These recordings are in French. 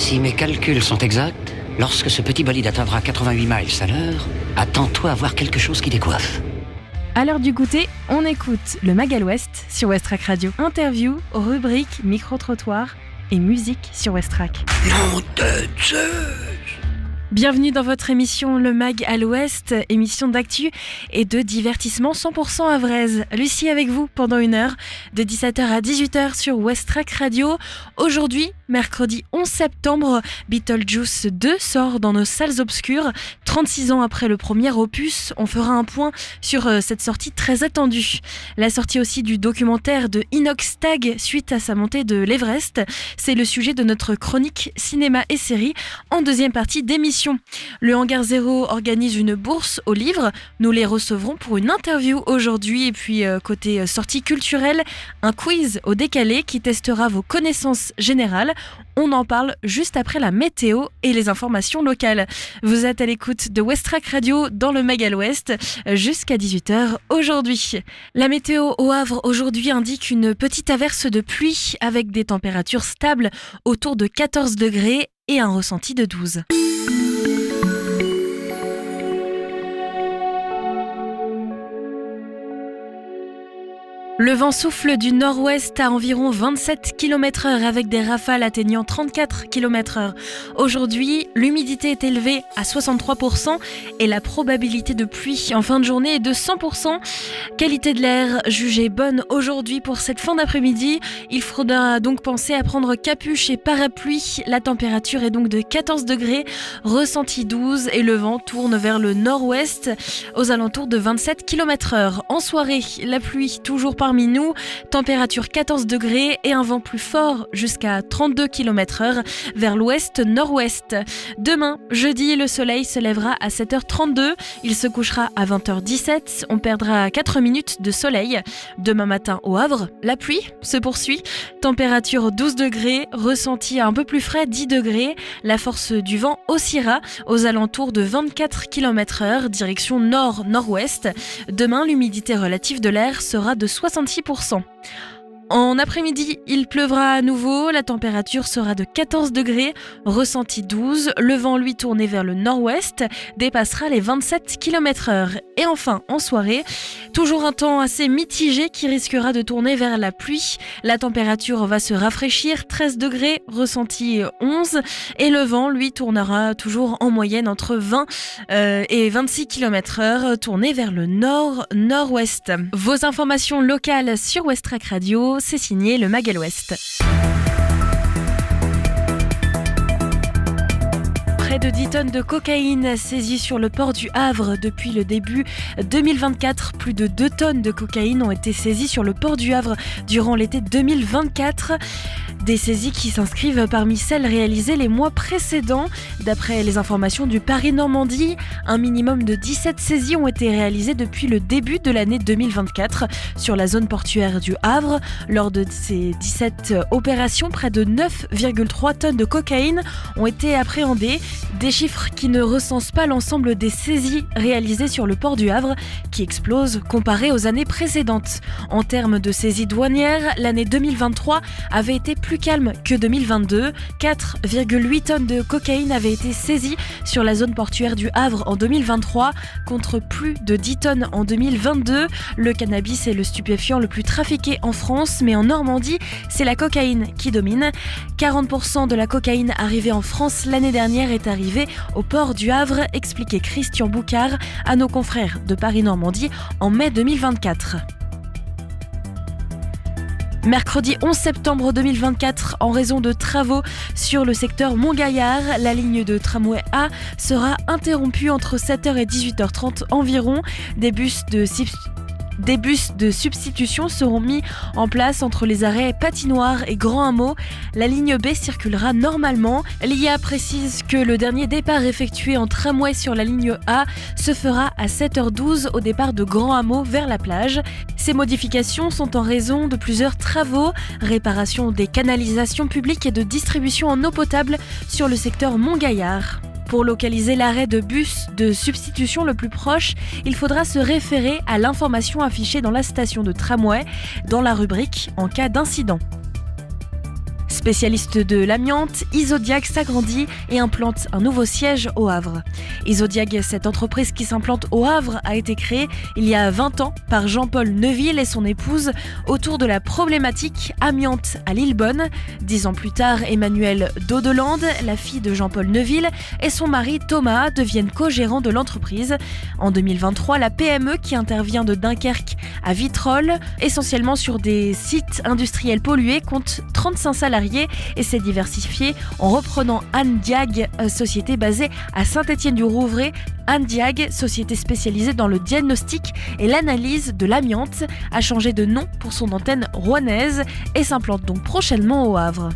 Si mes calculs sont exacts, lorsque ce petit bolide atteindra 88 miles à l'heure, attends-toi à voir quelque chose qui décoiffe. À l'heure du goûter, on écoute le Mag à l'Ouest sur Westrack Radio. Interview, rubrique, micro-trottoir et musique sur Westrack. Nom de Zeus! Bienvenue dans votre émission Le Mag à l'Ouest, émission d'actu et de divertissement 100% havraise. Lucie avec vous pendant une heure, de 17h à 18h sur Westrack Radio. Aujourd'hui, mercredi 11 septembre, Beetlejuice 2 sort dans nos salles obscures. 36 ans après le premier opus, on fera un point sur cette sortie très attendue. La sortie aussi du documentaire de Inox Tag suite à sa montée de l'Everest. C'est le sujet de notre chronique cinéma et série en deuxième partie d'émission. Le Hangar Zéro organise une bourse aux livres. Nous les recevrons pour une interview aujourd'hui. Et puis côté sortie culturelle, un quiz au décalé qui testera vos connaissances générales. On en parle juste après la météo et les informations locales. Vous êtes à l'écoute de Westrack Radio dans le Mag à l'Ouest jusqu'à 18h aujourd'hui. La météo au Havre aujourd'hui indique une petite averse de pluie avec des températures stables autour de 14 degrés et un ressenti de 12. Le vent souffle du nord-ouest à environ 27 km/h avec des rafales atteignant 34 km/h. Aujourd'hui, l'humidité est élevée à 63% et la probabilité de pluie en fin de journée est de 100%. Qualité de l'air jugée bonne aujourd'hui pour cette fin d'après-midi. Il faudra donc penser à prendre capuche et parapluie. La température est donc de 14 degrés, ressenti 12 et le vent tourne vers le nord-ouest aux alentours de 27 km/h. En soirée, la pluie toujours parmi nous, température 14 degrés et un vent plus fort jusqu'à 32 km/h vers l'ouest-nord-ouest. Demain, jeudi, le soleil se lèvera à 7h32, il se couchera à 20h17, on perdra 4 minutes de soleil. Demain matin au Havre, la pluie se poursuit, température 12 degrés, ressenti un peu plus frais 10 degrés, la force du vent oscillera aux alentours de 24 km/h, direction nord-nord-ouest. Demain, l'humidité relative de l'air sera de 66%. En après-midi, il pleuvra à nouveau, la température sera de 14 degrés, ressenti 12, le vent lui tourné vers le nord-ouest, dépassera les 27 km/h. Et enfin, en soirée, toujours un temps assez mitigé qui risquera de tourner vers la pluie. La température va se rafraîchir, 13 degrés, ressenti 11, et le vent lui tournera toujours en moyenne entre 20 et 26 km/h, tourné vers le nord-nord-ouest. Vos informations locales sur Westrack Radio, c'est signé le Mag à l'Ouest. Près de 10 tonnes de cocaïne saisies sur le port du Havre depuis le début 2024. Plus de 2 tonnes de cocaïne ont été saisies sur le port du Havre durant l'été 2024. Des saisies qui s'inscrivent parmi celles réalisées les mois précédents. D'après les informations du Paris-Normandie, un minimum de 17 saisies ont été réalisées depuis le début de l'année 2024 sur la zone portuaire du Havre. Lors de ces 17 opérations, près de 9,3 tonnes de cocaïne ont été appréhendées. Des chiffres qui ne recensent pas l'ensemble des saisies réalisées sur le port du Havre, qui explosent comparé aux années précédentes. En termes de saisies douanières, l'année 2023 avait été plus calme que 2022. 4,8 tonnes de cocaïne avaient été saisies sur la zone portuaire du Havre en 2023, contre plus de 10 tonnes en 2022. Le cannabis est le stupéfiant le plus trafiqué en France, mais en Normandie, c'est la cocaïne qui domine. 40% de la cocaïne arrivée en France l'année dernière est arrivée au port du Havre, expliquait Christian Boucard à nos confrères de Paris-Normandie en mai 2024. Mercredi 11 septembre 2024, en raison de travaux sur le secteur Montgaillard, la ligne de tramway A sera interrompue entre 7h et 18h30 environ. Des bus de substitution seront mis en place entre les arrêts Patinoire et Grand Hameau. La ligne B circulera normalement. L'IA précise que le dernier départ effectué en tramway sur la ligne A se fera à 7h12 au départ de Grand Hameau vers la plage. Ces modifications sont en raison de plusieurs travaux, réparation des canalisations publiques et de distribution en eau potable sur le secteur Montgaillard. Pour localiser l'arrêt de bus de substitution le plus proche, il faudra se référer à l'information affichée dans la station de tramway dans la rubrique « En cas d'incident ». Spécialiste de l'amiante, Isodiag s'agrandit et implante un nouveau siège au Havre. Isodiag, cette entreprise qui s'implante au Havre, a été créée il y a 20 ans par Jean-Paul Neuville et son épouse autour de la problématique amiante à Lillebonne. 10 ans plus tard, Emmanuelle Daudelande, la fille de Jean-Paul Neuville, et son mari Thomas deviennent co-gérants de l'entreprise. En 2023, la PME qui intervient de Dunkerque à Vitrolles, essentiellement sur des sites industriels pollués, compte 35 salariés et s'est diversifié en reprenant Andiag, société basée à Saint-Étienne-du-Rouvray. Andiag, société spécialisée dans le diagnostic et l'analyse de l'amiante, a changé de nom pour son antenne rouennaise et s'implante donc prochainement au Havre.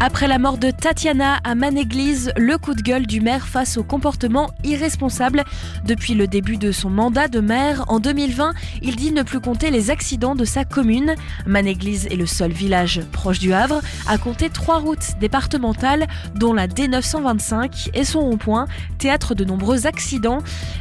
Après la mort de Tatiana à Manéglise, le coup de gueule du maire face au comportement irresponsable. Depuis le début de son mandat de maire, en 2020, il dit ne plus compter les accidents de sa commune. Manéglise est le seul village proche du Havre à compter 3 routes départementales, dont la D925 et son rond-point, théâtre de nombreux accidents.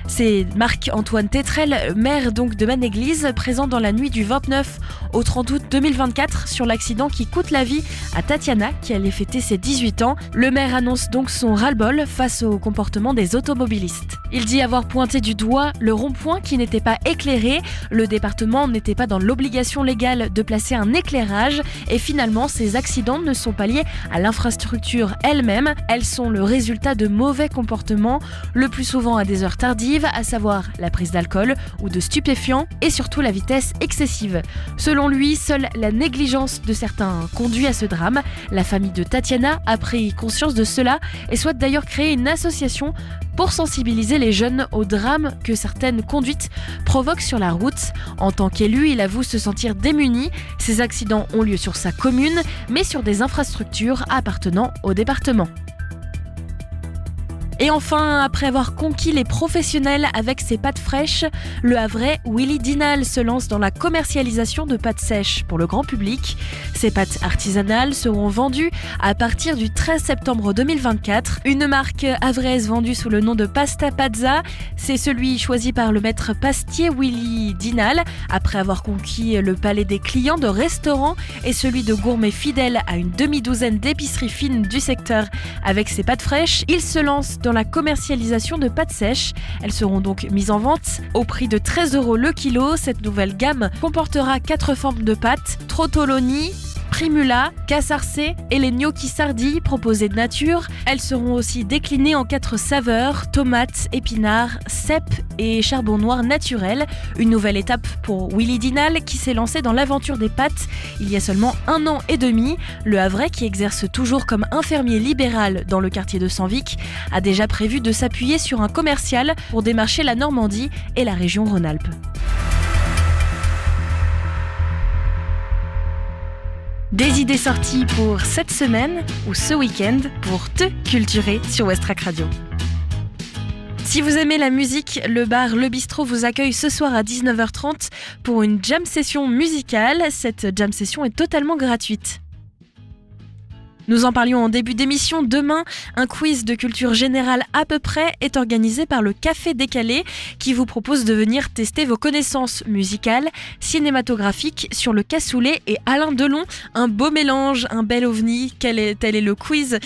C'est Marc-Antoine Tétrel, maire donc de Manéglise, présent dans la nuit du 29 au 30 août 2024 sur l'accident qui coûte la vie à Tatiana, qui allait fêter ses 18 ans. Le maire annonce donc son ras-le-bol face au comportement des automobilistes. Il dit avoir pointé du doigt le rond-point qui n'était pas éclairé. Le département n'était pas dans l'obligation légale de placer un éclairage et finalement ces accidents ne sont pas liés à l'infrastructure elle-même. Elles sont le résultat de mauvais comportements, le plus souvent à des heures tardives, à savoir la prise d'alcool ou de stupéfiants et surtout la vitesse excessive. Selon lui, seule la négligence de certains conduit à ce drame. La famille de Tatiana a pris conscience de cela et souhaite d'ailleurs créer une association pour sensibiliser les jeunes au drame que certaines conduites provoquent sur la route. En tant qu'élu, il avoue se sentir démuni. Ces accidents ont lieu sur sa commune, mais sur des infrastructures appartenant au département. Et enfin, après avoir conquis les professionnels avec ses pâtes fraîches, le Havrais Willy Dinal se lance dans la commercialisation de pâtes sèches pour le grand public. Ces pâtes artisanales seront vendues à partir du 13 septembre 2024. Une marque havraise vendue sous le nom de Pasta Pazza, c'est celui choisi par le maître pastier Willy Dinal. Après avoir conquis le palais des clients de restaurants et celui de gourmets fidèles à une demi-douzaine d'épiceries fines du secteur avec ses pâtes fraîches, il se lance dans la commercialisation de pâtes sèches. Elles seront donc mises en vente au prix de 13 € le kilo. Cette nouvelle gamme comportera 4 formes de pâtes: Trottoloni, Primula, Cassarcé et les gnocchi sardilles proposés de nature. Elles seront aussi déclinées en 4 saveurs: tomates, épinards, cèpe et charbon noir naturel. Une nouvelle étape pour Willy Dinal qui s'est lancé dans l'aventure des pâtes il y a seulement 1 an et demi. Le Havrais, qui exerce toujours comme infirmier libéral dans le quartier de Senvic, a déjà prévu de s'appuyer sur un commercial pour démarcher la Normandie et la région Rhône-Alpes. Des idées sorties pour cette semaine ou ce week-end pour te culturer sur Westrack Radio. Si vous aimez la musique, le bar Le Bistrot vous accueille ce soir à 19h30 pour une jam session musicale. Cette jam session est totalement gratuite. Nous en parlions en début d'émission. Demain, un quiz de culture générale à peu près est organisé par le Café Décalé qui vous propose de venir tester vos connaissances musicales, cinématographiques sur le cassoulet et Alain Delon. Un beau mélange, un bel ovni. Tel est le quiz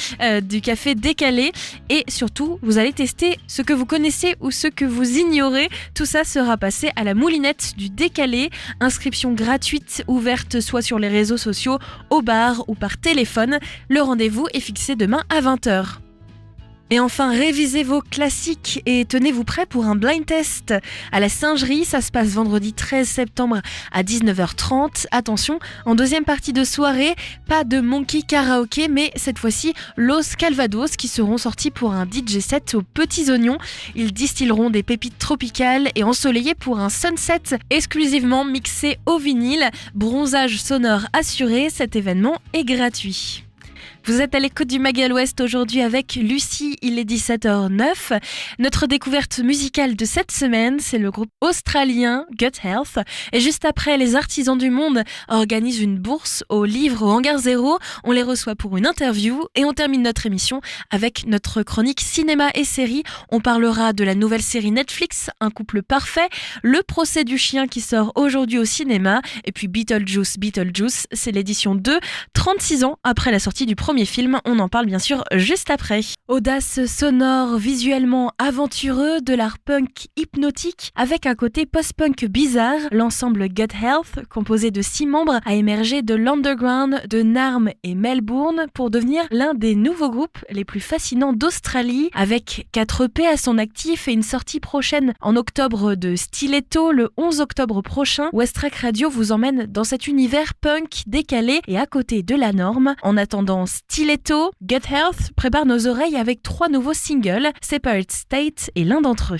du Café Décalé. Et surtout, vous allez tester ce que vous connaissez ou ce que vous ignorez. Tout ça sera passé à la moulinette du Décalé. Inscription gratuite ouverte soit sur les réseaux sociaux, au bar ou par téléphone. Le rendez-vous est fixé demain à 20h. Et enfin, révisez vos classiques et tenez-vous prêts pour un blind test à la Singerie. Ça se passe vendredi 13 septembre à 19h30. Attention, en deuxième partie de soirée, pas de Monkey Karaoke, mais cette fois-ci Los Calvados qui seront sortis pour un DJ set aux petits oignons. Ils distilleront des pépites tropicales et ensoleillées pour un sunset exclusivement mixé au vinyle. Bronzage sonore assuré, cet événement est gratuit. Vous êtes à l'écoute du Mag Ouest aujourd'hui avec Lucie, il est 17h09. Notre découverte musicale de cette semaine, c'est le groupe australien Gut Health. Et juste après, les Artisans du Monde organisent une bourse aux livres au Hangar Zéro. On les reçoit pour une interview et on termine notre émission avec notre chronique cinéma et série. On parlera de la nouvelle série Netflix, Un couple parfait, Le procès du chien qui sort aujourd'hui au cinéma et puis Beetlejuice, c'est l'édition 2, 36 ans après la sortie du premier film, on en parle bien sûr juste après. Audace sonore, visuellement aventureux, de l'art punk hypnotique avec un côté post-punk bizarre, l'ensemble Gut Health, composé de 6 membres, a émergé de l'underground de Narm et Melbourne pour devenir l'un des nouveaux groupes les plus fascinants d'Australie, avec 4 EP à son actif et une sortie prochaine en octobre de Stiletto le 11 octobre prochain. Westrack Radio vous emmène dans cet univers punk décalé et à côté de la norme. En attendant Stiletto, Gut Health prépare nos oreilles avec 3 nouveaux singles, Separate State est l'un d'entre eux.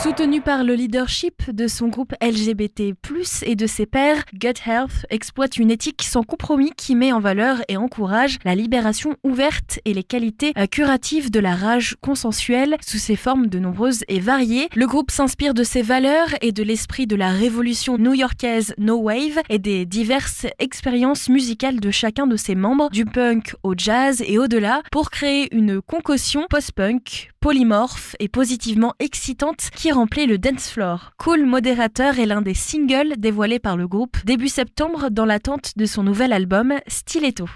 Soutenu par le leadership de son groupe LGBT+, et de ses pairs, Gut Health exploite une éthique sans compromis qui met en valeur et encourage la libération ouverte et les qualités curatives de la rage consensuelle sous ses formes de nombreuses et variées. Le groupe s'inspire de ses valeurs et de l'esprit de la révolution new-yorkaise No Wave et des diverses expériences musicales de chacun de ses membres, du punk au jazz et au-delà, pour créer une concoction post-punk, polymorphe et positivement excitante qui remplit le dance floor. Cool Moderator est l'un des singles dévoilés par le groupe début septembre dans l'attente de son nouvel album Stiletto.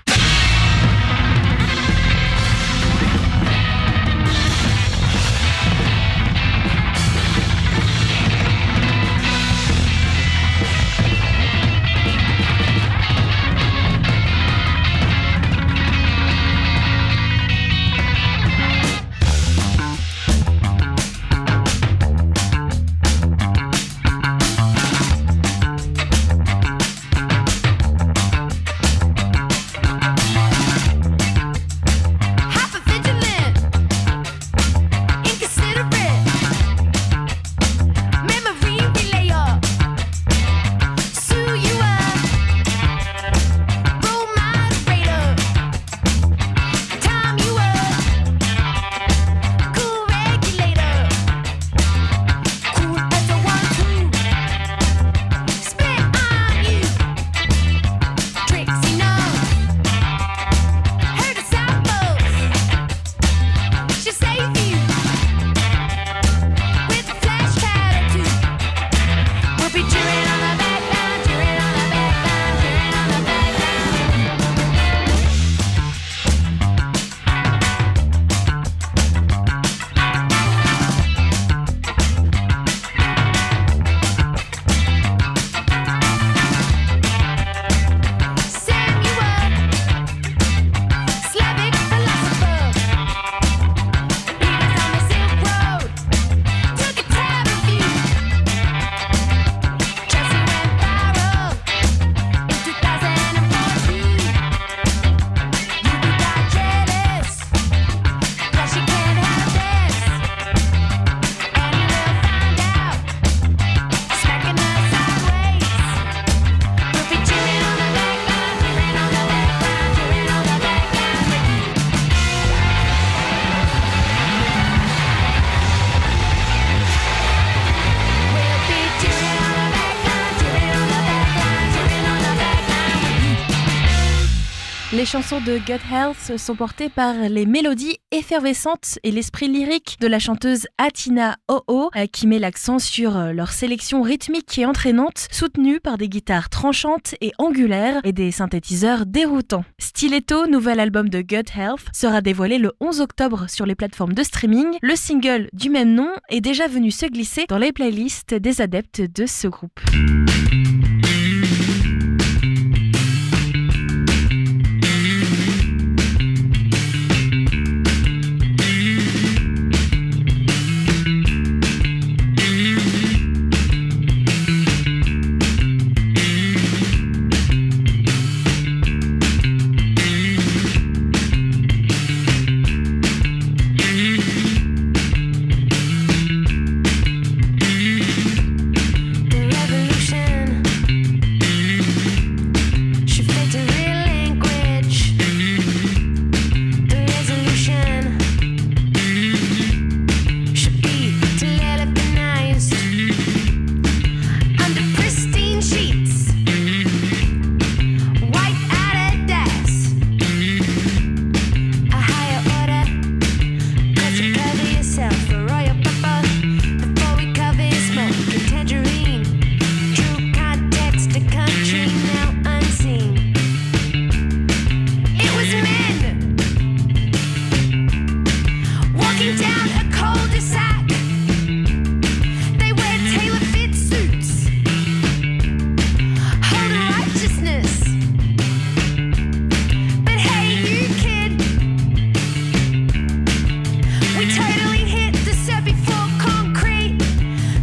Les chansons de Gut Health sont portées par les mélodies effervescentes et l'esprit lyrique de la chanteuse Atina Oo, qui met l'accent sur leur sélection rythmique et entraînante, soutenue par des guitares tranchantes et angulaires et des synthétiseurs déroutants. Stiletto, nouvel album de Gut Health, sera dévoilé le 11 octobre sur les plateformes de streaming. Le single du même nom est déjà venu se glisser dans les playlists des adeptes de ce groupe.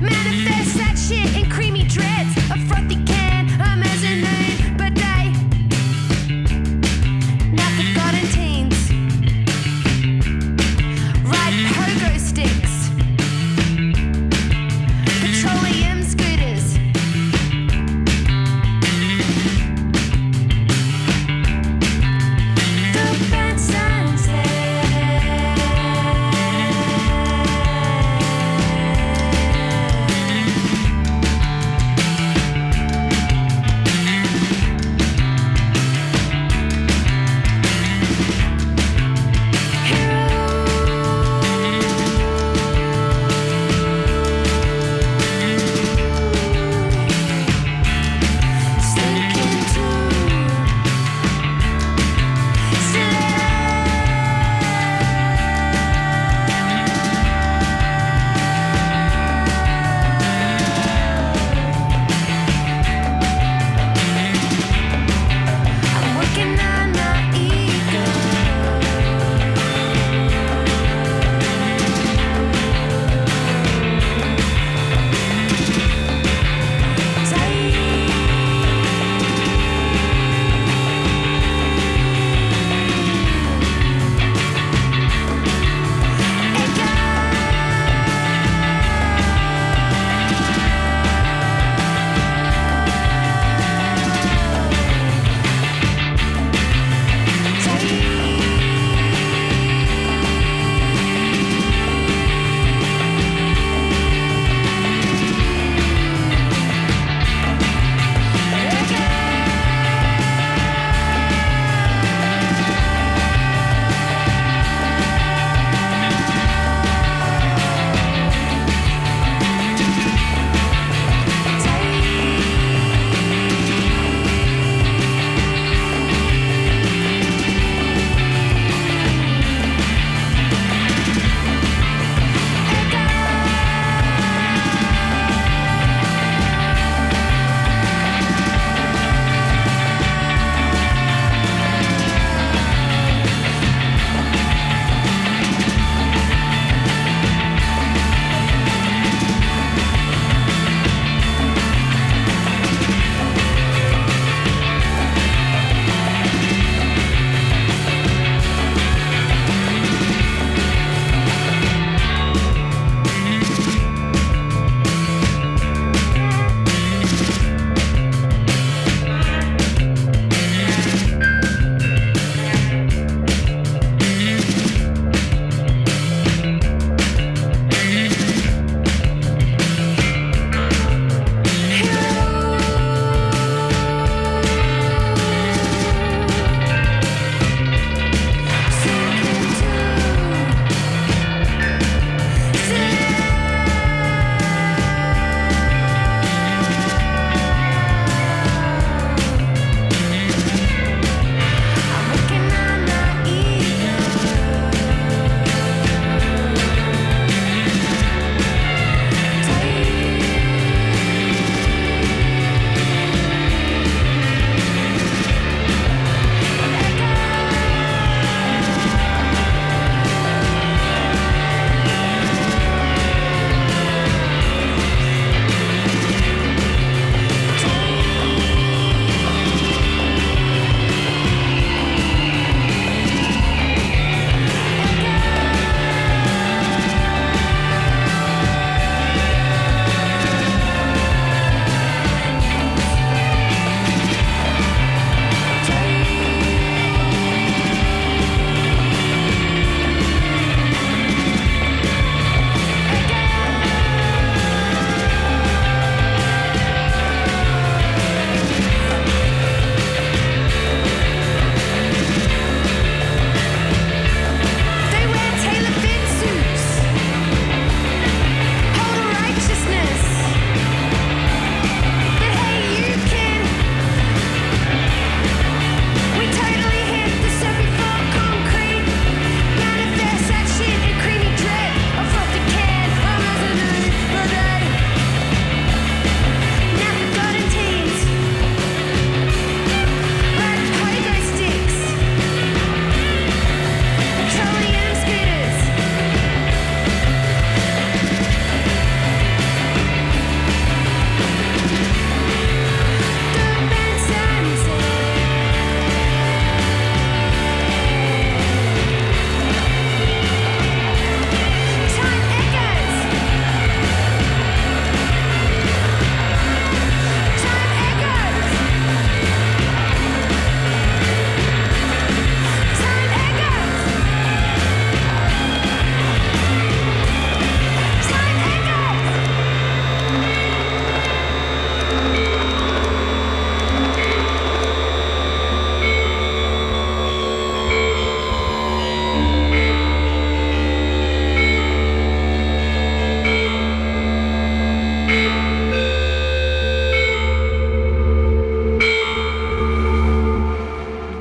Manifest that shit in creamy dreads, a frothy can, a mezzanine.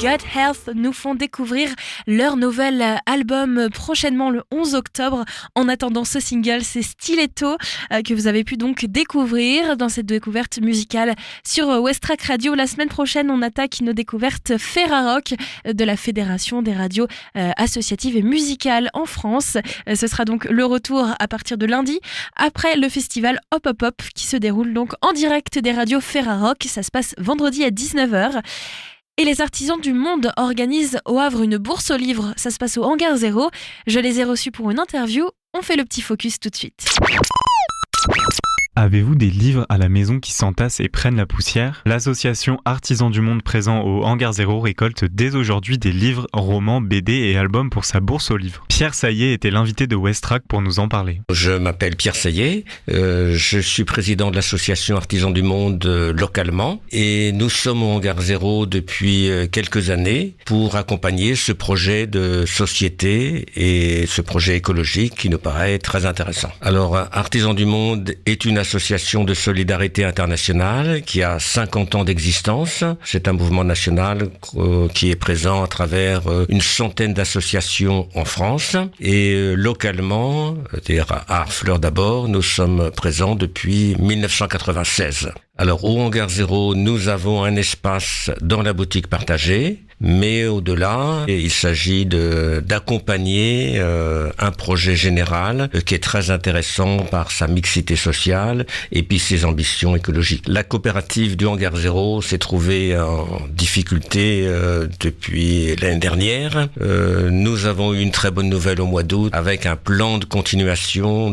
Gut Health nous font découvrir leur nouvel album prochainement le 11 octobre. En attendant ce single, c'est Stiletto que vous avez pu donc découvrir dans cette découverte musicale sur Westrack Radio. La semaine prochaine, on attaque nos découvertes Ferrarock de la Fédération des radios associatives et musicales en France. Ce sera donc le retour à partir de lundi après le festival Hop Hop Hop qui se déroule donc en direct des radios Ferrarock. Ça se passe vendredi à 19h. Et les artisans du monde organisent au Havre une bourse aux livres. Ça se passe au Hangar 0. Je les ai reçus pour une interview. On fait le petit focus tout de suite. Avez-vous des livres à la maison qui s'entassent et prennent la poussière ? L'association Artisans du Monde présent au Hangar 0 récolte dès aujourd'hui des livres, romans, BD et albums pour sa bourse aux livres. Pierre Saillet était l'invité de Westrack pour nous en parler. Je m'appelle Pierre Saillet, je suis président de l'association Artisans du Monde localement et nous sommes au Hangar 0 depuis quelques années pour accompagner ce projet de société et ce projet écologique qui nous paraît très intéressant. Alors Artisans du Monde est une association de solidarité internationale qui a 50 ans d'existence. C'est un mouvement national qui est présent à travers une centaine d'associations en France. Et localement, c'est-à-dire à Harfleur d'abord, nous sommes présents depuis 1996. Alors au Hangar 0, nous avons un espace dans la boutique partagée, mais au-delà, il s'agit d'accompagner un projet général qui est très intéressant par sa mixité sociale et puis ses ambitions écologiques. La coopérative du Hangar 0 s'est trouvée en difficulté depuis l'année dernière. Nous avons eu une très bonne nouvelle au mois d'août avec un plan de continuation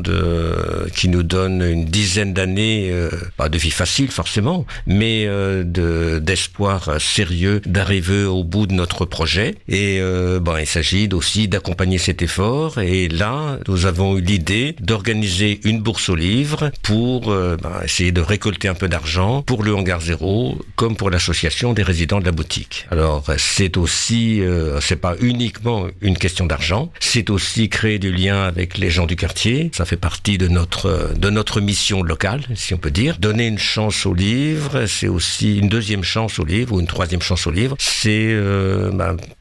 qui nous donne une dizaine d'années, pas de vie facile forcément, mais d'espoir sérieux d'arriver au bout de notre projet. Et il s'agit aussi d'accompagner cet effort. Et là, nous avons eu l'idée d'organiser une bourse aux livres pour essayer de récolter un peu d'argent pour le Hangar 0, comme pour l'association des résidents de la boutique. Alors, c'est aussi, c'est pas uniquement une question d'argent, c'est aussi créer du lien avec les gens du quartier. Ça fait partie de notre mission locale, si on peut dire. Donner une chance au livre, c'est aussi une deuxième chance au livre ou une troisième chance au livre. C'est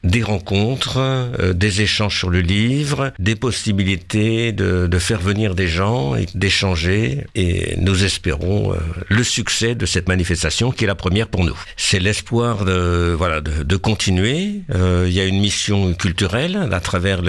des rencontres, des échanges sur le livre, des possibilités de faire venir des gens et d'échanger. Et nous espérons le succès de cette manifestation qui est la première pour nous. C'est l'espoir de continuer. Il y a une mission culturelle à travers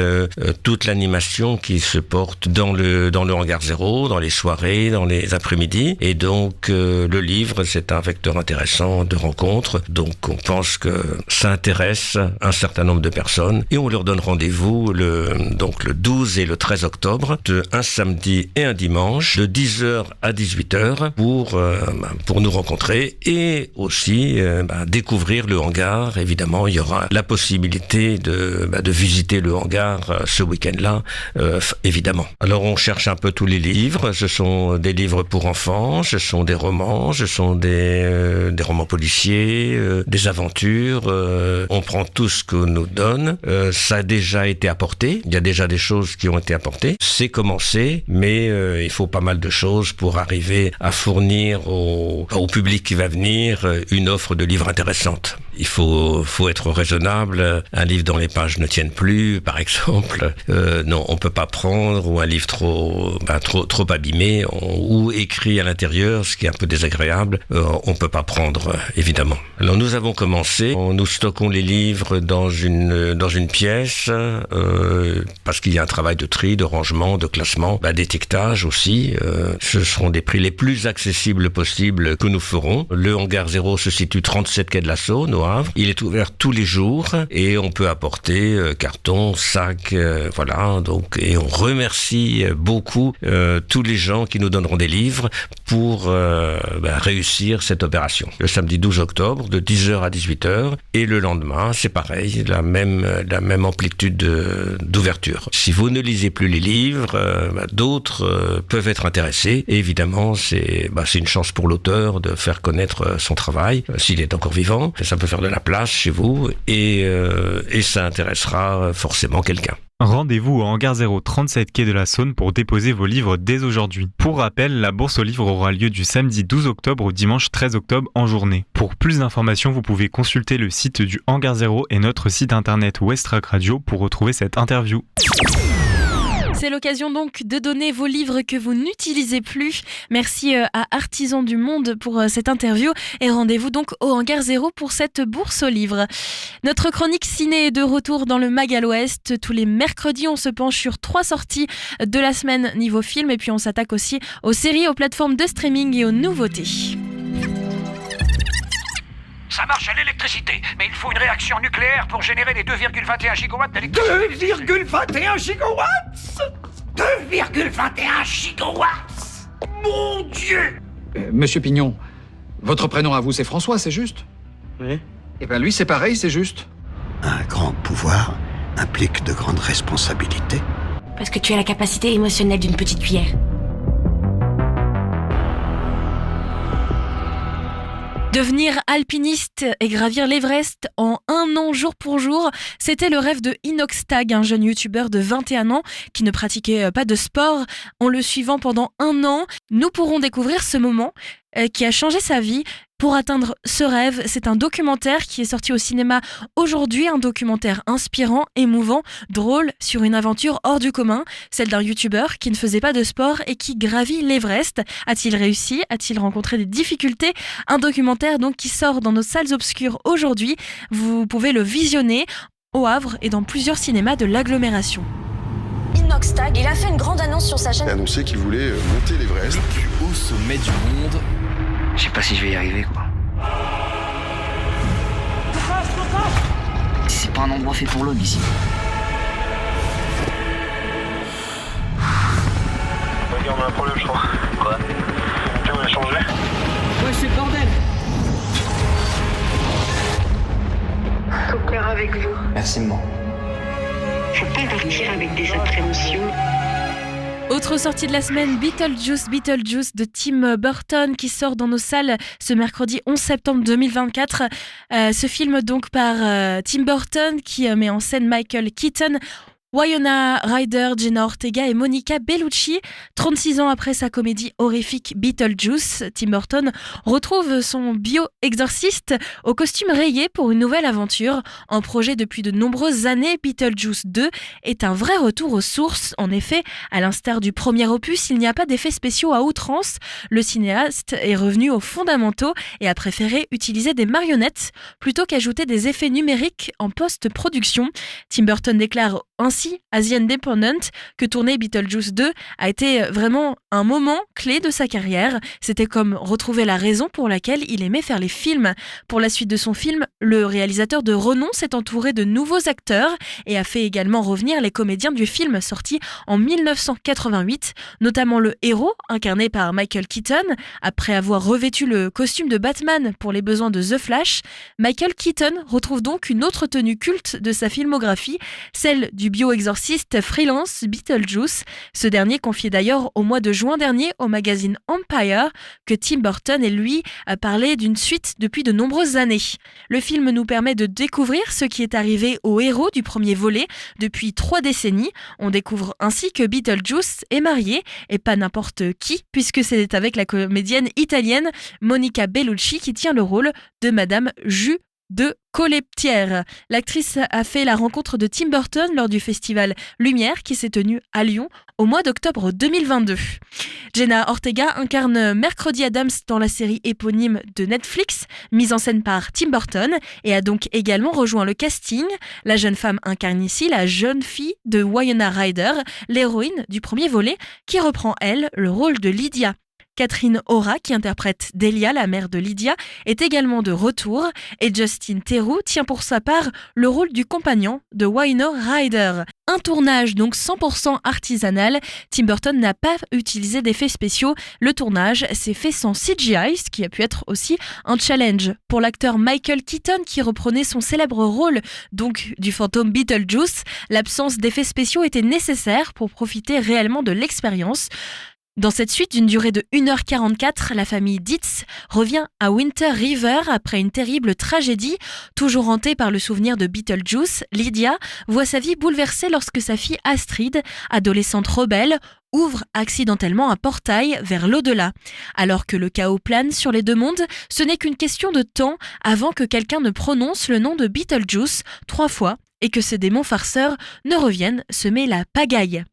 toute l'animation qui se porte dans le Hangar 0, dans les soirées, dans les après-midi. Et donc le livre, c'est un vecteur intéressant de rencontres. Donc on pense que ça intéresse un certain nombre de personnes et on leur donne rendez-vous le 12 et le 13 octobre, un samedi et un dimanche, de 10h à 18h pour nous rencontrer et aussi découvrir le hangar. Évidemment, il y aura la possibilité de visiter le hangar ce week-end-là, évidemment. Alors, on cherche un peu tous les livres. Ce sont des livres pour enfants, ce sont des romans, ce sont des romans policiers, des aventures. On prend tout ce qu'on nous donne. Ça a déjà été apporté. Il y a déjà des choses qui ont été apportées. C'est commencé, mais il faut pas mal de choses pour arriver à fournir au public qui va venir une offre de livres intéressante. Il faut être raisonnable. Un livre dont les pages ne tiennent plus, par exemple, non, on peut pas prendre, ou un livre trop abîmé ou écrit à l'intérieur, ce qui est un peu désagréable, on peut pas prendre, évidemment. Alors nous avons commencé, nous stockons les livres dans une pièce parce qu'il y a un travail de tri, de rangement, de classement, d'étiquetage aussi. Ce seront des prix les plus accessibles possibles que nous ferons. Le Hangar 0 se situe 37 quai de la Saône, au Havre. Il est ouvert tous les jours et on peut apporter carton, sac, donc, et on remercie beaucoup tous les gens qui nous donneront des livres pour réussir cette opération. Le samedi 12 octobre, de 10h à 18h, et le lendemain, c'est pareil, la même amplitude d'ouverture. Si vous ne lisez plus les livres, d'autres peuvent être intéressés. Et évidemment, c'est une chance pour l'auteur de faire connaître son travail, s'il est encore vivant. Ça peut faire de la place chez vous et ça intéressera forcément quelqu'un. Rendez-vous au Hangar 0, 37 quai de la Saône pour déposer vos livres dès aujourd'hui. Pour rappel, la bourse aux livres aura lieu du samedi 12 octobre au dimanche 13 octobre en journée. Pour plus d'informations, vous pouvez consulter le site du Hangar 0 et notre site internet Westrack Radio pour retrouver cette interview. C'est l'occasion donc de donner vos livres que vous n'utilisez plus. Merci à Artisans du Monde pour cette interview et rendez-vous donc au Hangar 0 pour cette bourse aux livres. Notre chronique ciné est de retour dans le Mag à l'Ouest. Tous les mercredis, on se penche sur 3 sorties de la semaine niveau film et puis on s'attaque aussi aux séries, aux plateformes de streaming et aux nouveautés. Ça marche à l'électricité, mais il faut une réaction nucléaire pour générer les 2,21 gigawatts d'électricité. 2,21 gigawatts 2,21 gigawatts Mon Dieu Monsieur Pignon, votre prénom à vous c'est François, c'est juste? Oui. Eh ben lui c'est pareil, c'est juste. Un grand pouvoir implique de grandes responsabilités. Parce que tu as la capacité émotionnelle d'une petite cuillère. Devenir alpiniste et gravir l'Everest en 1 an jour pour jour, c'était le rêve de Inoxtag, un jeune youtubeur de 21 ans qui ne pratiquait pas de sport. En le suivant pendant 1 an, nous pourrons découvrir ce moment qui a changé sa vie. Pour atteindre ce rêve, c'est un documentaire qui est sorti au cinéma aujourd'hui, un documentaire inspirant, émouvant, drôle, sur une aventure hors du commun, celle d'un youtubeur qui ne faisait pas de sport et qui gravit l'Everest. A-t-il réussi ? A-t-il rencontré des difficultés ? Un documentaire donc qui sort dans nos salles obscures aujourd'hui. Vous pouvez le visionner au Havre et dans plusieurs cinémas de l'agglomération. Inoxtag, il a fait une grande annonce sur sa chaîne. Il a annoncé qu'il voulait monter l'Everest. Le plus haut sommet du monde. Je sais pas si je vais y arriver, quoi. C'est pas un endroit fait pour l'homme ici. Regarde, on a un problème, je crois. Quoi? Tiens, on a changé. Ouais, c'est le bordel. Au cœur avec vous. Merci, maman. Faut pas partir avec des appréhensions. Autre sortie de la semaine, Beetlejuice de Tim Burton qui sort dans nos salles ce mercredi 11 septembre 2024. Ce film donc par Tim Burton qui met en scène Michael Keaton, Winona Ryder, Jenna Ortega et Monica Bellucci. 36 ans après sa comédie horrifique Beetlejuice, Tim Burton retrouve son bio-exorciste au costume rayé pour une nouvelle aventure. En projet depuis de nombreuses années, Beetlejuice 2 est un vrai retour aux sources. En effet, à l'instar du premier opus, il n'y a pas d'effets spéciaux à outrance. Le cinéaste est revenu aux fondamentaux et a préféré utiliser des marionnettes plutôt qu'ajouter des effets numériques en post-production. Tim Burton déclare ainsi à The Independent que tourner Beetlejuice 2 a été vraiment un moment clé de sa carrière. C'était comme retrouver la raison pour laquelle il aimait faire les films. Pour la suite de son film, le réalisateur de renom s'est entouré de nouveaux acteurs et a fait également revenir les comédiens du film sorti en 1988, notamment le héros incarné par Michael Keaton. Après avoir revêtu le costume de Batman pour les besoins de The Flash, Michael Keaton retrouve donc une autre tenue culte de sa filmographie, celle du bio-exorciste freelance Beetlejuice. Ce dernier confiait d'ailleurs au mois de juin dernier au magazine Empire que Tim Burton et lui a parlé d'une suite depuis de nombreuses années. Le film nous permet de découvrir ce qui est arrivé au héros du premier volet depuis 3 décennies. On découvre ainsi que Beetlejuice est marié et pas n'importe qui, puisque c'est avec la comédienne italienne Monica Bellucci qui tient le rôle de Madame Jus de Coleptière. L'actrice a fait la rencontre de Tim Burton lors du festival Lumière qui s'est tenu à Lyon au mois d'octobre 2022. Jenna Ortega incarne Mercredi Adams dans la série éponyme de Netflix, mise en scène par Tim Burton, et a donc également rejoint le casting. La jeune femme incarne ici la jeune fille de Winona Ryder, l'héroïne du premier volet, qui reprend elle le rôle de Lydia. Catherine Aura, qui interprète Delia, la mère de Lydia, est également de retour et Justin Theroux tient pour sa part le rôle du compagnon de Winona Ryder. Un tournage donc 100% artisanal. Tim Burton n'a pas utilisé d'effets spéciaux. Le tournage s'est fait sans CGI, ce qui a pu être aussi un challenge. Pour l'acteur Michael Keaton qui reprenait son célèbre rôle donc du fantôme Beetlejuice, l'absence d'effets spéciaux était nécessaire pour profiter réellement de l'expérience. Dans cette suite d'une durée de 1h44, la famille Dietz revient à Winter River après une terrible tragédie. Toujours hantée par le souvenir de Beetlejuice, Lydia voit sa vie bouleversée lorsque sa fille Astrid, adolescente rebelle, ouvre accidentellement un portail vers l'au-delà. Alors que le chaos plane sur les deux mondes, ce n'est qu'une question de temps avant que quelqu'un ne prononce le nom de Beetlejuice 3 fois et que ces démons farceurs ne reviennent semer la pagaille.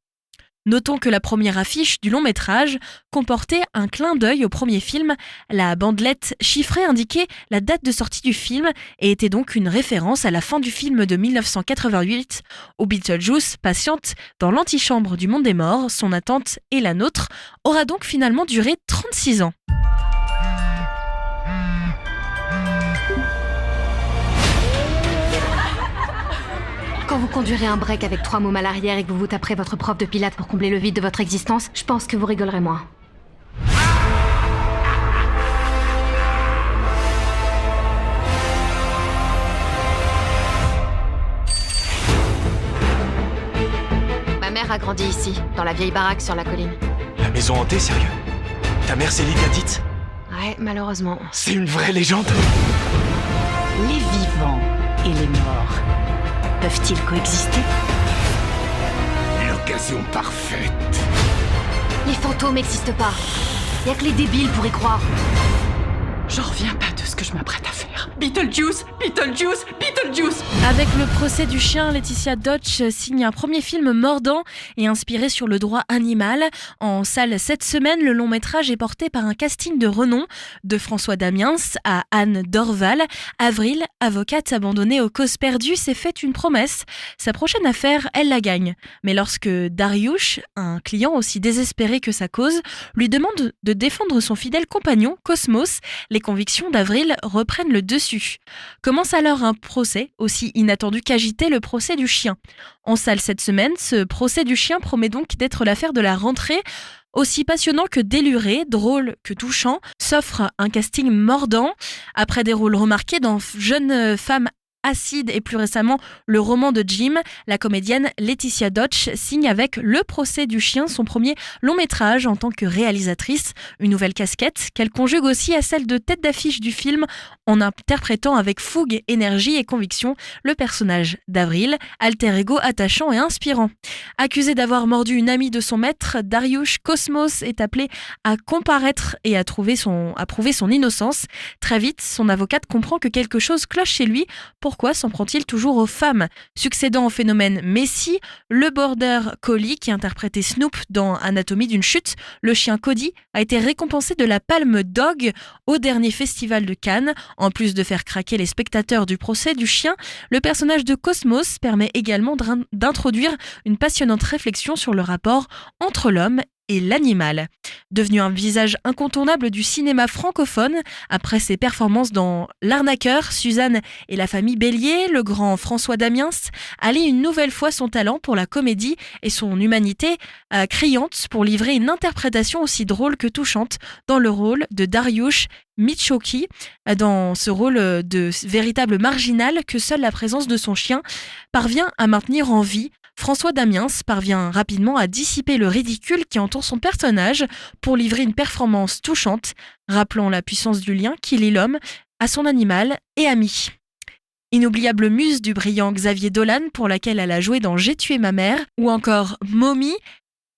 Notons que la première affiche du long métrage comportait un clin d'œil au premier film. La bandelette chiffrée indiquait la date de sortie du film et était donc une référence à la fin du film de 1988 où Beetlejuice patiente dans l'antichambre du monde des morts. Son attente et la nôtre aura donc finalement duré 36 ans. Quand vous conduirez un break avec 3 mômes à l'arrière et que vous vous taperez votre prof de pilates pour combler le vide de votre existence, je pense que vous rigolerez moins. Ma mère a grandi ici, dans la vieille baraque sur la colline. La maison hantée, sérieux? Ta mère c'est Lydia Dietz? Ouais, malheureusement. C'est une vraie légende? Les vivants et les morts peuvent-ils coexister? L'occasion parfaite. Les fantômes n'existent pas. Y a que les débiles pour y croire. J'en reviens pas de ce que je m'apprête à faire. Beetlejuice, Beetlejuice, Beetlejuice. Avec le procès du chien, Laetitia Deutsch signe un premier film mordant et inspiré sur le droit animal. En salle cette semaine, le long métrage est porté par un casting de renom, de François Damiens à Anne Dorval. Avril, avocate abandonnée aux causes perdues, s'est fait une promesse. Sa prochaine affaire, elle la gagne. Mais lorsque Dariush, un client aussi désespéré que sa cause, lui demande de défendre son fidèle compagnon, Cosmos, les convictions d'Avril reprennent le dessus. Commence alors un procès, aussi inattendu qu'agité, le procès du chien. En salle cette semaine, ce procès du chien promet donc d'être l'affaire de la rentrée. Aussi passionnant que déluré, drôle que touchant, s'offre un casting mordant. Après des rôles remarqués dans Jeune femme acide et plus récemment le roman de Jim, la comédienne Laetitia Deutsch signe avec Le procès du chien son premier long métrage en tant que réalisatrice, une nouvelle casquette qu'elle conjugue aussi à celle de tête d'affiche du film en interprétant avec fougue, énergie et conviction le personnage d'Avril, alter ego attachant et inspirant. Accusé d'avoir mordu une amie de son maître, Dariush Cosmos est appelé à comparaître et à prouver son innocence. Très vite, son avocate comprend que quelque chose cloche chez lui. Pourquoi s'en prend-il toujours aux femmes? Succédant au phénomène Messi, le border collie qui interprétait Snoop dans Anatomie d'une chute, le chien Cody a été récompensé de la Palme Dog au dernier festival de Cannes. En plus de faire craquer les spectateurs du procès du chien, le personnage de Cosmos permet également d'introduire une passionnante réflexion sur le rapport entre l'homme et l'animal. Devenu un visage incontournable du cinéma francophone, après ses performances dans L'Arnaqueur, Suzanne et la famille Bélier, le grand François Damiens allie une nouvelle fois son talent pour la comédie et son humanité criante pour livrer une interprétation aussi drôle que touchante dans le rôle de Dariush Michoki, dans ce rôle de véritable marginal que seule la présence de son chien parvient à maintenir en vie. François Damiens parvient rapidement à dissiper le ridicule qui entoure son personnage pour livrer une performance touchante, rappelant la puissance du lien qui lie l'homme à son animal et ami. Inoubliable muse du brillant Xavier Dolan pour laquelle elle a joué dans J'ai tué ma mère, ou encore Mommy,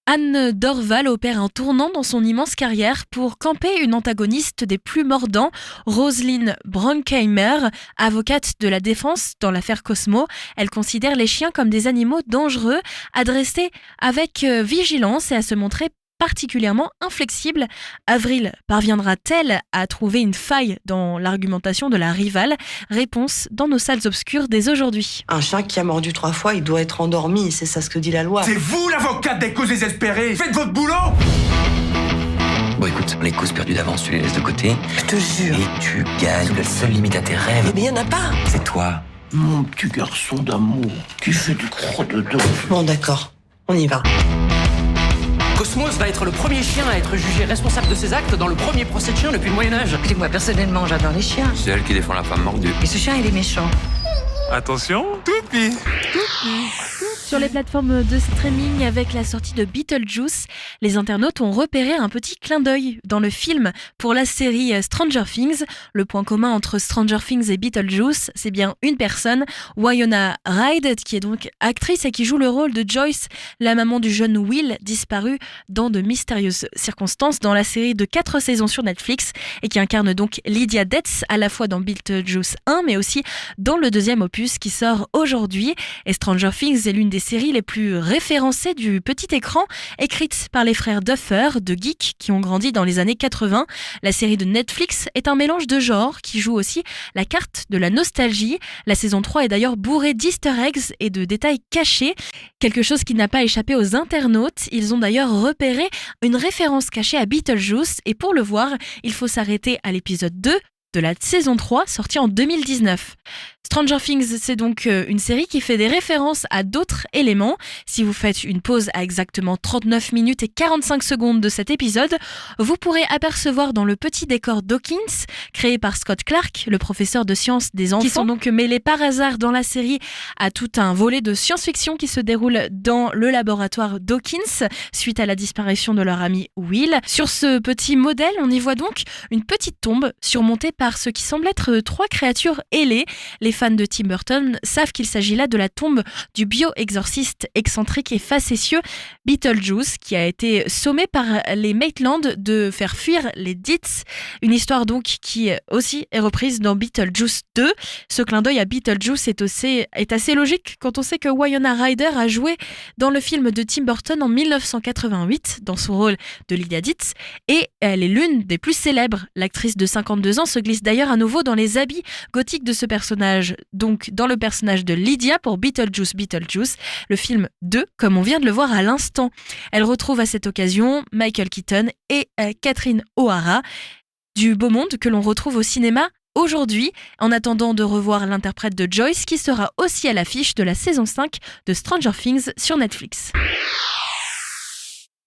Anne Dorval opère un tournant dans son immense carrière pour camper une antagoniste des plus mordants, Roselyne Bronkheimer, avocate de la défense dans l'affaire Cosmo. Elle considère les chiens comme des animaux dangereux, à dresser avec vigilance et à se montrer particulièrement inflexible. Avril parviendra-t-elle à trouver une faille dans l'argumentation de la rivale? Réponse dans nos salles obscures dès aujourd'hui. Un chien qui a mordu 3 fois, il doit être endormi, c'est ça ce que dit la loi. C'est vous l'avocate des causes désespérées. Faites votre boulot. Bon écoute, les causes perdues d'avance, tu les laisses de côté. Je te jure. Et tu gagnes. La seule limite à tes rêves. Mais il y en a pas. C'est toi. Mon petit garçon d'amour, qui fait du croc-dedans. Bon d'accord, on y va. Cosmos va être le premier chien à être jugé responsable de ses actes dans le premier procès de chien depuis le Moyen-Âge. Écoutez, moi personnellement, j'adore les chiens. C'est elle qui défend la femme mordue. Et ce chien, il est méchant. Attention, Toupi, Toupi, Toupi. Sur les plateformes de streaming, avec la sortie de Beetlejuice, les internautes ont repéré un petit clin d'œil dans le film pour la série Stranger Things. Le point commun entre Stranger Things et Beetlejuice, c'est bien une personne, Winona Ryder, qui est donc actrice et qui joue le rôle de Joyce, la maman du jeune Will, disparu dans de mystérieuses circonstances dans la série de 4 saisons sur Netflix, et qui incarne donc Lydia Deetz à la fois dans Beetlejuice 1 mais aussi dans le 2e opus qui sort aujourd'hui. Et Stranger Things est l'une des séries les plus référencées du petit écran, écrite par les frères Duffer, de geeks qui ont grandi dans les années 80. La série de Netflix est un mélange de genres qui joue aussi la carte de la nostalgie. La saison 3 est d'ailleurs bourrée d'easter eggs et de détails cachés, quelque chose qui n'a pas échappé aux internautes. Ils ont d'ailleurs repéré une référence cachée à Beetlejuice, et pour le voir, il faut s'arrêter à l'épisode 2 de la saison 3, sortie en 2019. Stranger Things, c'est donc une série qui fait des références à d'autres éléments. Si vous faites une pause à exactement 39 minutes et 45 secondes de cet épisode, vous pourrez apercevoir dans le petit décor Dawkins, créé par Scott Clark, le professeur de sciences des enfants, qui sont donc mêlés par hasard dans la série à tout un volet de science-fiction qui se déroule dans le laboratoire Dawkins, suite à la disparition de leur ami Will. Sur ce petit modèle, on y voit donc une petite tombe surmontée par ce qui semble être 3 créatures ailées. Les fans de Tim Burton savent qu'il s'agit là de la tombe du bio-exorciste excentrique et facétieux Beetlejuice, qui a été sommé par les Maitland de faire fuir les Deetz. Une histoire donc qui aussi est reprise dans Beetlejuice 2. Ce clin d'œil à Beetlejuice est assez logique quand on sait que Winona Ryder a joué dans le film de Tim Burton en 1988 dans son rôle de Lydia Deetz, et elle est l'une des plus célèbres. L'actrice de 52 ans se glisse d'ailleurs à nouveau dans les habits gothiques de ce personnage, donc dans le personnage de Lydia pour Beetlejuice, le film 2, comme on vient de le voir à l'instant. Elle retrouve à cette occasion Michael Keaton et Catherine O'Hara, du beau monde que l'on retrouve au cinéma aujourd'hui, en attendant de revoir l'interprète de Joyce qui sera aussi à l'affiche de la saison 5 de Stranger Things sur Netflix.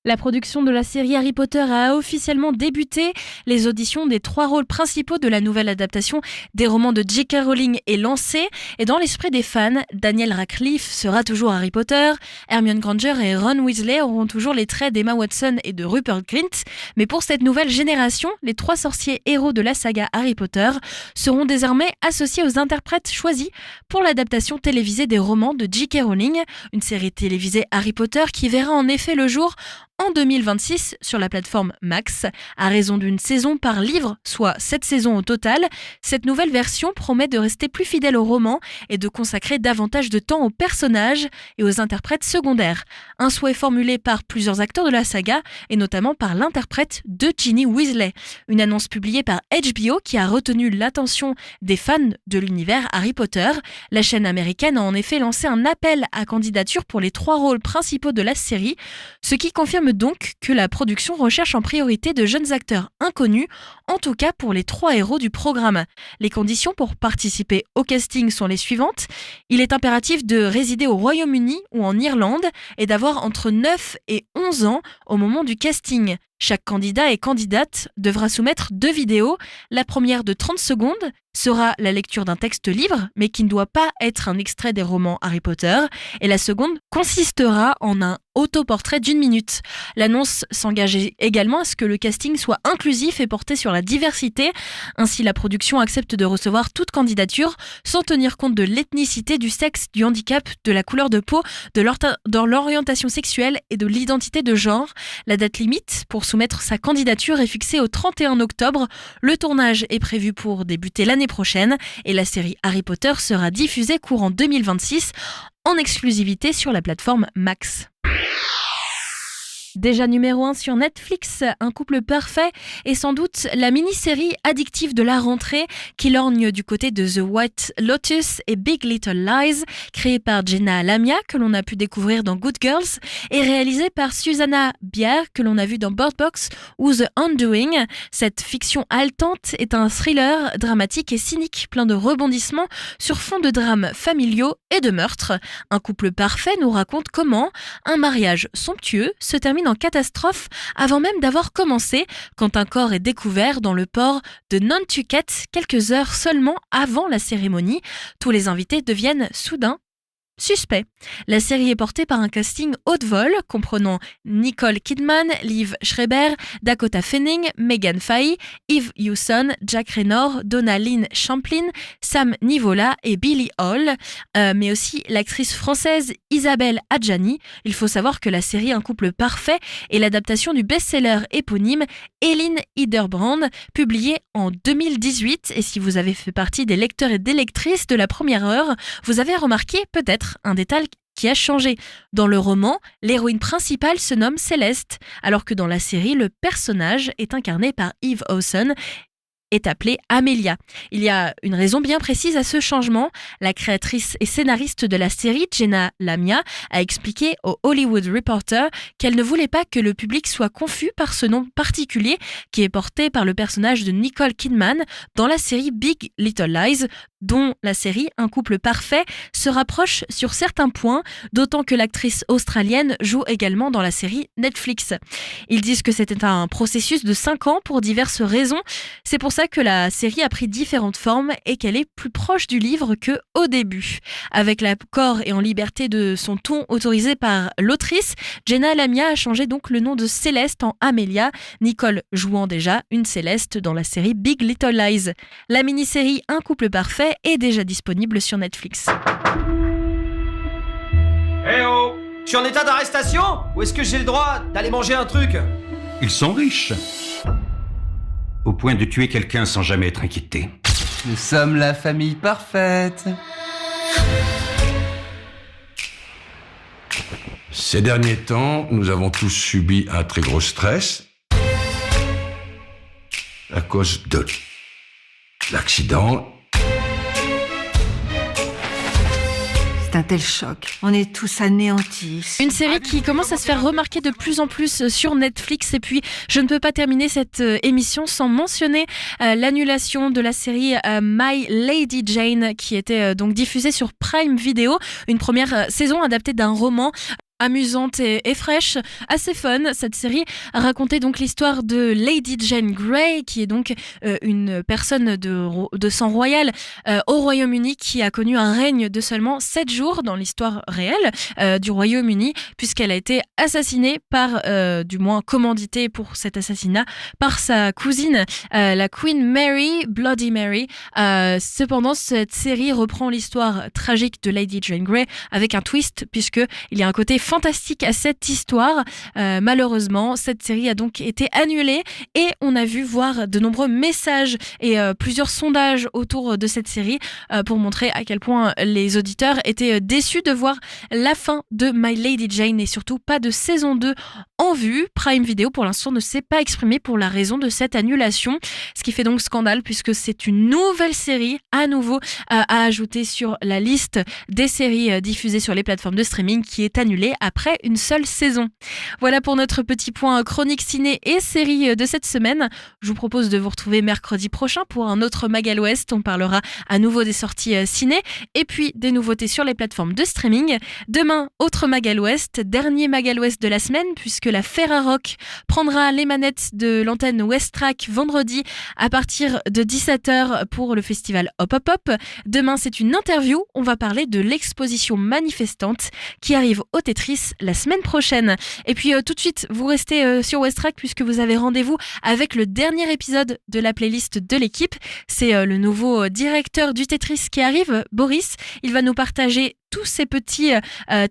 La production de la série Harry Potter a officiellement débuté. Les auditions des 3 rôles principaux de la nouvelle adaptation des romans de J.K. Rowling est lancée. Et dans l'esprit des fans, Daniel Radcliffe sera toujours Harry Potter, Hermione Granger et Ron Weasley auront toujours les traits d'Emma Watson et de Rupert Grint. Mais pour cette nouvelle génération, les 3 sorciers héros de la saga Harry Potter seront désormais associés aux interprètes choisis pour l'adaptation télévisée des romans de J.K. Rowling, une série télévisée Harry Potter qui verra en effet le jour en 2026 sur la plateforme Max, à raison d'une saison par livre, soit 7 saisons au total. Cette nouvelle version promet de rester plus fidèle au roman et de consacrer davantage de temps aux personnages et aux interprètes secondaires. Un souhait formulé par plusieurs acteurs de la saga et notamment par l'interprète de Ginny Weasley. Une annonce publiée par HBO qui a retenu l'attention des fans de l'univers Harry Potter. La chaîne américaine a en effet lancé un appel à candidature pour les 3 rôles principaux de la série, ce qui confirme donc que la production recherche en priorité de jeunes acteurs inconnus, en tout cas pour les 3 héros du programme. Les conditions pour participer au casting sont les suivantes. Il est impératif de résider au Royaume-Uni ou en Irlande et d'avoir entre 9 et 11 ans au moment du casting. Chaque candidat et candidate devra soumettre 2 vidéos. La première de 30 secondes sera la lecture d'un texte libre, mais qui ne doit pas être un extrait des romans Harry Potter. Et la seconde consistera en un autoportrait d'1 minute. L'annonce s'engage également à ce que le casting soit inclusif et porté sur la diversité. Ainsi, la production accepte de recevoir toute candidature sans tenir compte de l'ethnicité, du sexe, du handicap, de la couleur de peau, de l'orientation sexuelle et de l'identité de genre. La date limite pour soumettre sa candidature est fixée au 31 octobre. Le tournage est prévu pour débuter l'année prochaine et la série Harry Potter sera diffusée courant 2026 en exclusivité sur la plateforme Max. Déjà numéro 1 sur Netflix, Un couple parfait est sans doute la mini-série addictive de la rentrée qui lorgne du côté de The White Lotus et Big Little Lies, créée par Jenna Lamia, que l'on a pu découvrir dans Good Girls, et réalisée par Susanna Bier, que l'on a vu dans Bird Box ou The Undoing. Cette fiction haletante est un thriller dramatique et cynique, plein de rebondissements sur fond de drames familiaux et de meurtres. Un couple parfait nous raconte comment un mariage somptueux se termine en catastrophe avant même d'avoir commencé, quand un corps est découvert dans le port de Nantucket quelques heures seulement avant la cérémonie. Tous les invités deviennent soudain suspect. La série est portée par un casting haut de vol comprenant Nicole Kidman, Liv Schreiber, Dakota Fanning, Megan Fahey, Eve Hewson, Jack Reynor, Donna Lynn Champlin, Sam Nivola et Billy Hall, mais aussi l'actrice française Isabelle Adjani. Il faut savoir que la série Un couple parfait est l'adaptation du best-seller éponyme Elin Hilderbrand, publié en 2018. Et si vous avez fait partie des lecteurs et des lectrices de la première heure, vous avez remarqué peut-être un détail qui a changé. Dans le roman, l'héroïne principale se nomme Céleste, alors que dans la série, le personnage est incarné par Eve Hewson, est appelée Amelia. Il y a une raison bien précise à ce changement. La créatrice et scénariste de la série, Jenna Lamia, a expliqué au Hollywood Reporter qu'elle ne voulait pas que le public soit confus par ce nom particulier qui est porté par le personnage de Nicole Kidman dans la série Big Little Lies, dont la série Un couple parfait se rapproche sur certains points, d'autant que l'actrice australienne joue également dans la série Netflix. Ils disent que c'était un processus de 5 ans pour diverses raisons. C'est pour ça que la série a pris différentes formes et qu'elle est plus proche du livre qu'au début. Avec l'accord et en liberté de son ton autorisé par l'autrice, Jenna Lamia a changé donc le nom de Céleste en Amelia, Nicole jouant déjà une Céleste dans la série Big Little Lies. La mini-série Un couple parfait est déjà disponible sur Netflix. Eh oh! Je suis en état d'arrestation? Ou est-ce que j'ai le droit d'aller manger un truc? Ils sont riches. Au point de tuer quelqu'un sans jamais être inquiété. Nous sommes la famille parfaite. Ces derniers temps, nous avons tous subi un très gros stress à cause de l'accident. C'est un tel choc. On est tous anéantis. Une série qui commence à se faire remarquer de plus en plus sur Netflix. Et puis, je ne peux pas terminer cette émission sans mentionner l'annulation de la série My Lady Jane, qui était donc diffusée sur Prime Video. Une première saison adaptée d'un roman amusante et fraîche, assez fun. Cette série racontait donc l'histoire de Lady Jane Grey, qui est donc une personne de sang royal au Royaume-Uni, qui a connu un règne de seulement 7 jours dans l'histoire réelle du Royaume-Uni, puisqu'elle a été assassinée par, du moins commanditée pour cet assassinat, par sa cousine, la Queen Mary, Bloody Mary. Cependant, cette série reprend l'histoire tragique de Lady Jane Grey avec un twist, puisqu'il y a un côté fantastique à cette histoire. Malheureusement, cette série a donc été annulée et on a vu voir de nombreux messages et plusieurs sondages autour de cette série pour montrer à quel point les auditeurs étaient déçus de voir la fin de My Lady Jane et surtout pas de saison 2 en vue. Prime Video pour l'instant ne s'est pas exprimé pour la raison de cette annulation, ce qui fait donc scandale puisque c'est une nouvelle série à nouveau à ajouter sur la liste des séries diffusées sur les plateformes de streaming qui est annulée après une seule saison. Voilà pour notre petit point chronique ciné et série de cette semaine. Je vous propose de vous retrouver mercredi prochain pour un autre Magal Ouest. On parlera à nouveau des sorties ciné et puis des nouveautés sur les plateformes de streaming. Demain, autre Magal Ouest, dernier Magal Ouest de la semaine puisque la Ferrarock prendra les manettes de l'antenne Westrack vendredi à partir de 17h pour le festival Hop Hop Hop. Demain, c'est une interview. On va parler de l'exposition manifestante qui arrive au Tetris la semaine prochaine. Et puis tout de suite, vous restez sur Westrack puisque vous avez rendez-vous avec le dernier épisode de la playlist de l'équipe. C'est le nouveau directeur du Tetris qui arrive, Boris. Il va nous partager tous ces petits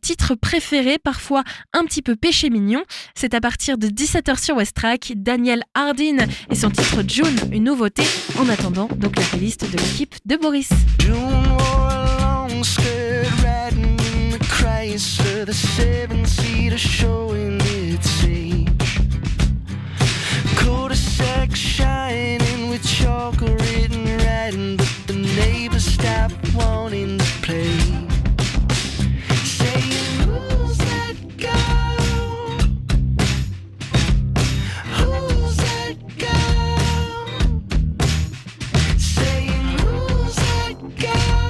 titres préférés, parfois un petit peu péché mignon. C'est à partir de 17h sur Westrack. Daniel Hardin et son titre June, une nouveauté. En attendant, donc la playlist de l'équipe de Boris. The 7-seater showing its age. Cul-de-sac shining with chalk written writing, but the neighbors stopped wanting to play. Saying, who's that girl? Who's that girl? Saying, who's that girl?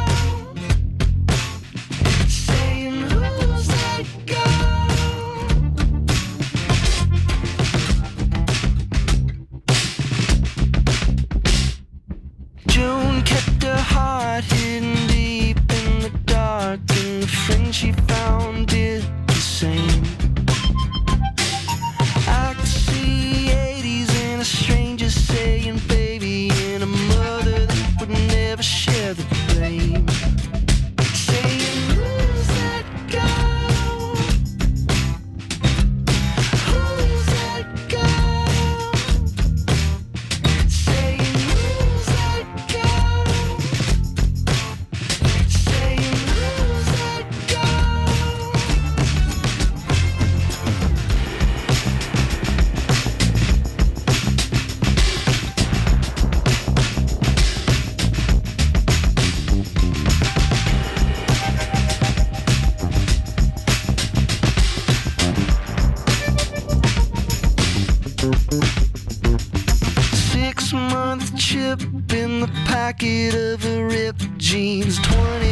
jacket of a ripped jeans, 20